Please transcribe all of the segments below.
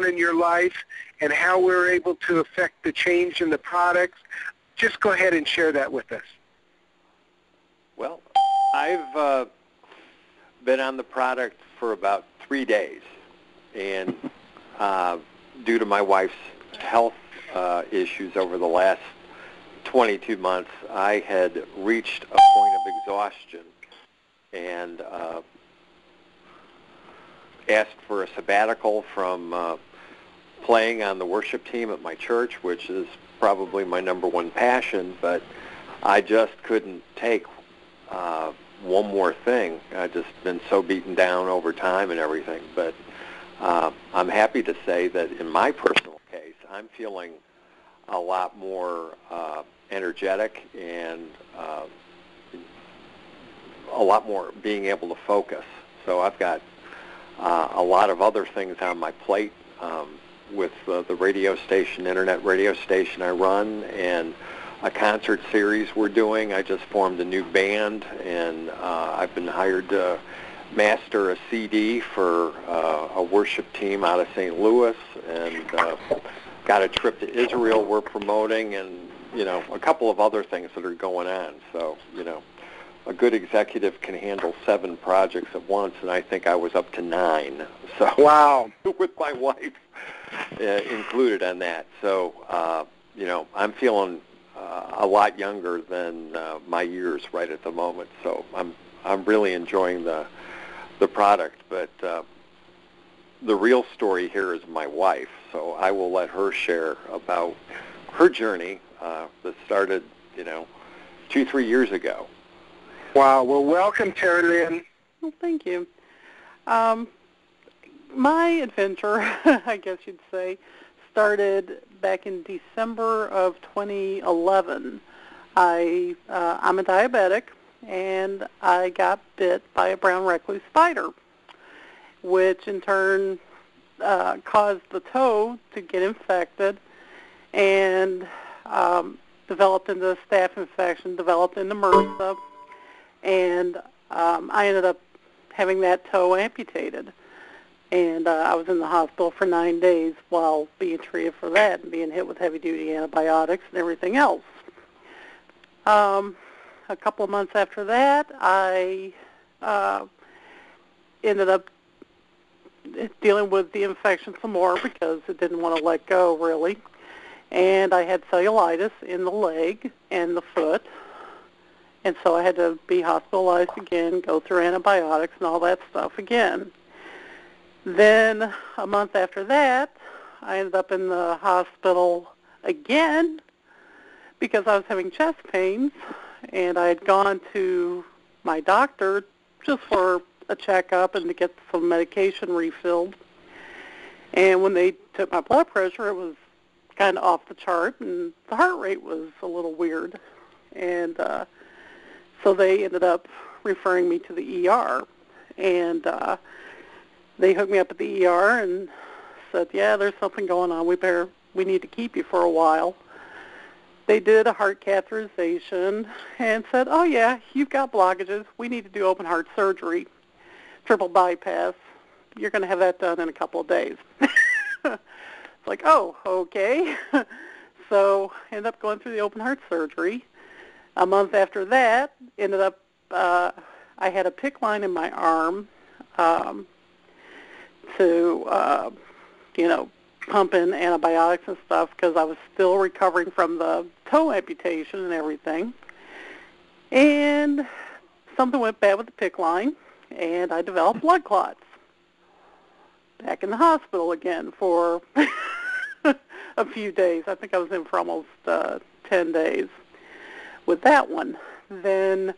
in your life and how we're able to affect the change in the products. Just go ahead and share that with us. Well, I've been on the product for about 3 days, and due to my wife's health issues over the last 22 months, I had reached a point of exhaustion and asked for a sabbatical from playing on the worship team at my church, which is probably my number one passion, but I just couldn't take one more thing. I've just been so beaten down over time and everything, but I'm happy to say that in my personal case, I'm feeling a lot more energetic and a lot more being able to focus. So I've got a lot of other things on my plate with the radio station, internet radio station I run, and a concert series we're doing. I just formed a new band, and I've been hired to master a CD for a worship team out of St. Louis, and got a trip to Israel we're promoting, and, you know, a couple of other things that are going on. So, you know, a good executive can handle 7 projects at once, and I think I was up to 9. So, wow, with my wife included on that. So, you know, I'm feeling a lot younger than my years right at the moment. So I'm really enjoying the product. But the real story here is my wife. So I will let her share about her journey that started, you know, 2-3 years ago. Wow. Well, welcome, Terilyn. Well, thank you. My adventure, I guess you'd say, started back in December of 2011. I'm a diabetic, and I got bit by a brown recluse spider, which in turn caused the toe to get infected and developed into a staph infection, developed into MRSA, and I ended up having that toe amputated. And I was in the hospital for 9 days while being treated for that and being hit with heavy-duty antibiotics and everything else. A couple of months after that, I ended up dealing with the infection some more because it didn't want to let go, really. And I had cellulitis in the leg and the foot. And so I had to be hospitalized again, go through antibiotics and all that stuff again. Then a month after that, I ended up in the hospital again because I was having chest pains, and I had gone to my doctor just for a checkup and to get some medication refilled. And when they took my blood pressure, it was kind of off the chart, and the heart rate was a little weird. And so they ended up referring me to the ER, and they hooked me up at the ER and said, yeah, there's something going on. We need to keep you for a while. They did a heart catheterization and said, oh, yeah, you've got blockages. We need to do open heart surgery, triple bypass. You're going to have that done in a couple of days. It's like, oh, okay. So ended up going through the open heart surgery. A month after that, ended up, I had a PICC line in my arm to, pump in antibiotics and stuff because I was still recovering from the toe amputation and everything. And something went bad with the PICC line, and I developed blood clots. Back in the hospital again for a few days. I think I was in for almost 10 days with that one. Then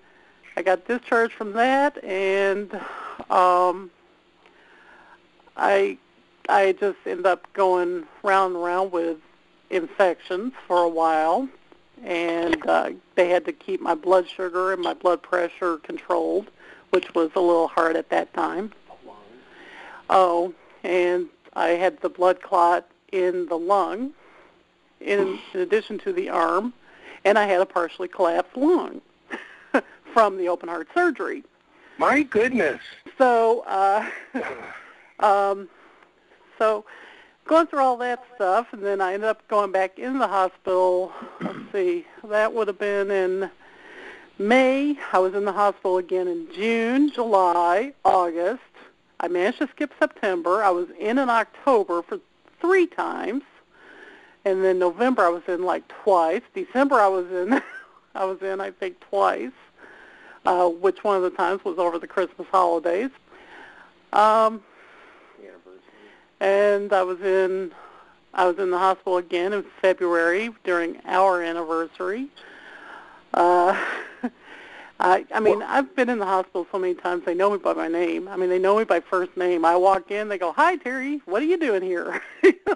I got discharged from that, and I just ended up going round and round with infections for a while, and they had to keep my blood sugar and my blood pressure controlled, which was a little hard at that time. Oh, and I had the blood clot in the lung, in addition to the arm, and I had a partially collapsed lung from the open heart surgery. My goodness. So, so going through all that stuff, and then I ended up going back in the hospital. Let's see, that would have been in May. I was in the hospital again in June, July, August. I managed to skip September. I was in October for 3 times, and then November I was in like twice. December I was in, I think twice, which one of the times was over the Christmas holidays. And I was in the hospital again in February during our anniversary. I mean, I've been in the hospital so many times, they know me by my name. I mean, they know me by first name. I walk in, they go, "Hi, Terry, what are you doing here?"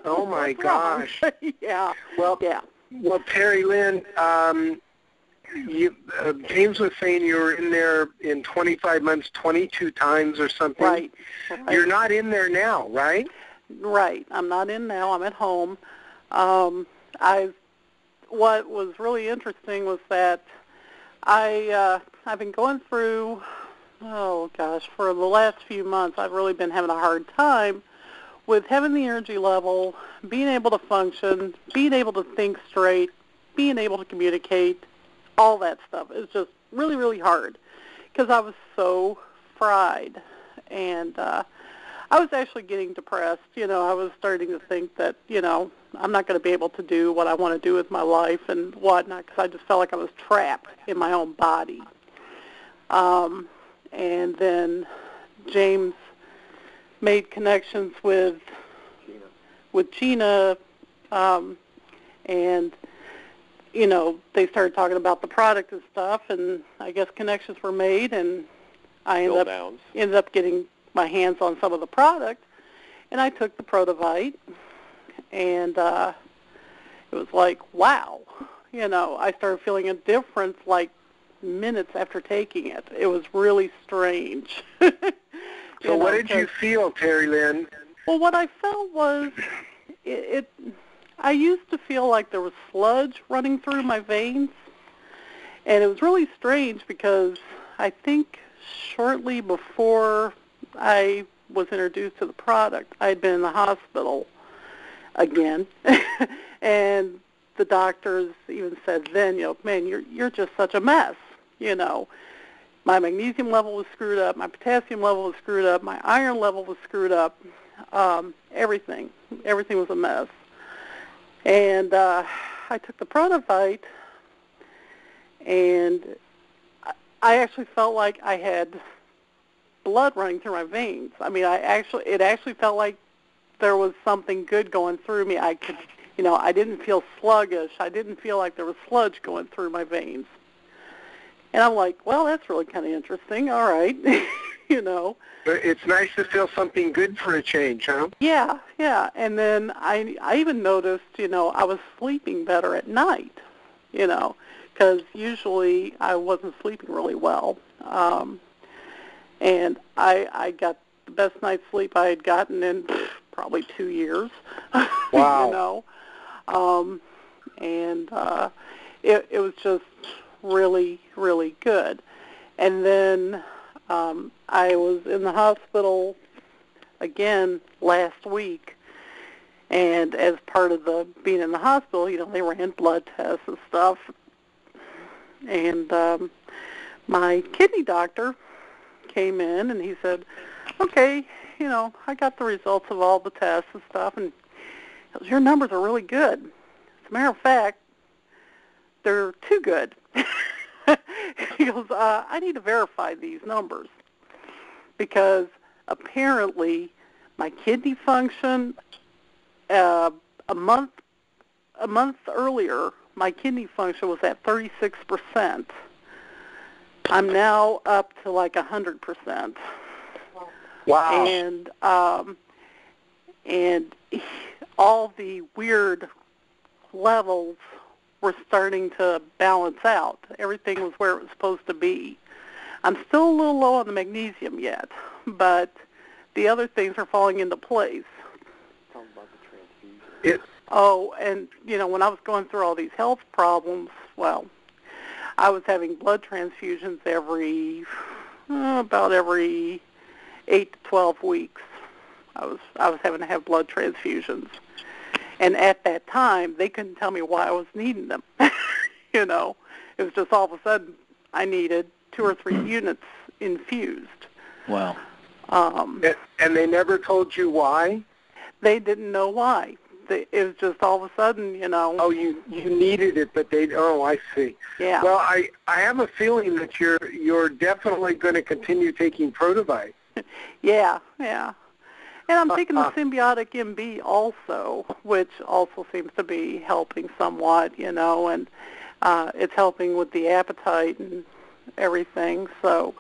Oh, my gosh. Yeah. Well, yeah. Well, Terilyn, James was saying you were in there in 25 months 22 times or something. Right. You're not in there now, right? Right. I'm not in now. I'm at home. What was really interesting was that I've been going through, for the last few months, I've really been having a hard time with having the energy level, being able to function, being able to think straight, being able to communicate, all that stuff. It's just really, really hard because I was so fried. And I was actually getting depressed. I was starting to think that, I'm not going to be able to do what I want to do with my life and whatnot because I just felt like I was trapped in my own body. And then James made connections with Gina, and, they started talking about the product and stuff, and I guess connections were made, and I ended up getting my hands on some of the product, and I took the Prodovite, and it was like, wow. I started feeling a difference like minutes after taking it. It was really strange. So what did you feel, Terilyn? Well, what I felt was I used to feel like there was sludge running through my veins, and it was really strange because I think shortly before I was introduced to the product, I had been in the hospital again, and the doctors even said then, man, you're just such a mess, My magnesium level was screwed up, my potassium level was screwed up, my iron level was screwed up, everything was a mess. And I took the Prodovite, and I actually felt like I had blood running through my veins. I mean, it actually felt like there was something good going through me. I could, I didn't feel sluggish. I didn't feel like there was sludge going through my veins. And I'm like, well, that's really kind of interesting. All right, But it's nice to feel something good for a change, huh? Yeah. And then I even noticed, I was sleeping better at night, because usually I wasn't sleeping really well. And I got the best night's sleep I had gotten in probably 2 years. Wow. And it was just really, really good. And then I was in the hospital again last week, and as part of the being in the hospital, they ran blood tests and stuff. And my kidney doctor came in, and he said, okay, I got the results of all the tests and stuff, and he goes, your numbers are really good. As a matter of fact, they're too good. He goes, I need to verify these numbers because apparently my kidney function, a month earlier, my kidney function was at 36%. I'm now up to like 100%. Wow. And all the weird levels were starting to balance out. Everything was where it was supposed to be. I'm still a little low on the magnesium yet, but the other things are falling into place. Tell them about the transfusion. And, when I was going through all these health problems, well, I was having blood transfusions about every 8 to 12 weeks. I was having to have blood transfusions. And at that time, they couldn't tell me why I was needing them. You know, it was just all of a sudden I needed 2 or 3 units infused. Wow. And they never told you why? They didn't know why. It was just all of a sudden, you know. Oh, you needed it, but I see. Yeah. Well, I have a feeling that you're definitely going to continue taking Prodovite. Yeah. And I'm taking the Symbiotic MB also, which also seems to be helping somewhat, you know, and it's helping with the appetite and everything. So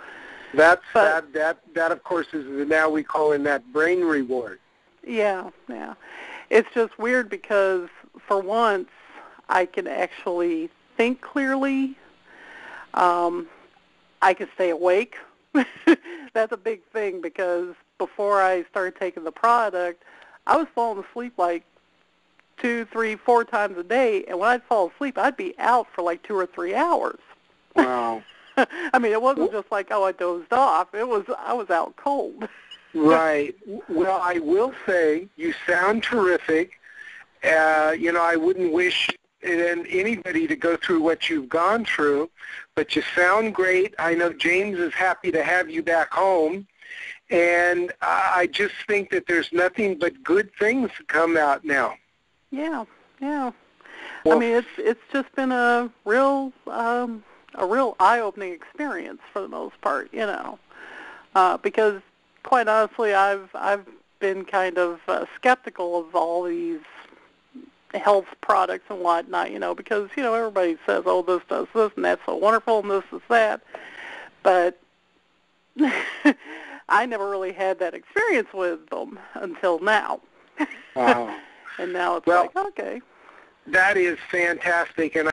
that of course is now we call in that brain reward. Yeah. It's just weird because for once I can actually think clearly. I can stay awake. That's a big thing because before I started taking the product, I was falling asleep like 2, 3, 4 times a day, and when I'd fall asleep, I'd be out for like 2 or 3 hours. Wow. I mean, it wasn't just like, I dozed off. I was out cold. Right. Well, I will say you sound terrific. You know, I wouldn't wish anybody to go through what you've gone through, but you sound great. I know James is happy to have you back home, and I just think that there's nothing but good things to come out now. Yeah. Well, I mean, it's just been a real eye-opening experience for the most part, you know, because quite honestly, I've been kind of skeptical of all these health products and whatnot, you know, because, you know, everybody says, oh, this does this and that's so wonderful and this is that, but I never really had that experience with them until now. Wow. And now it's like, okay. That is fantastic, and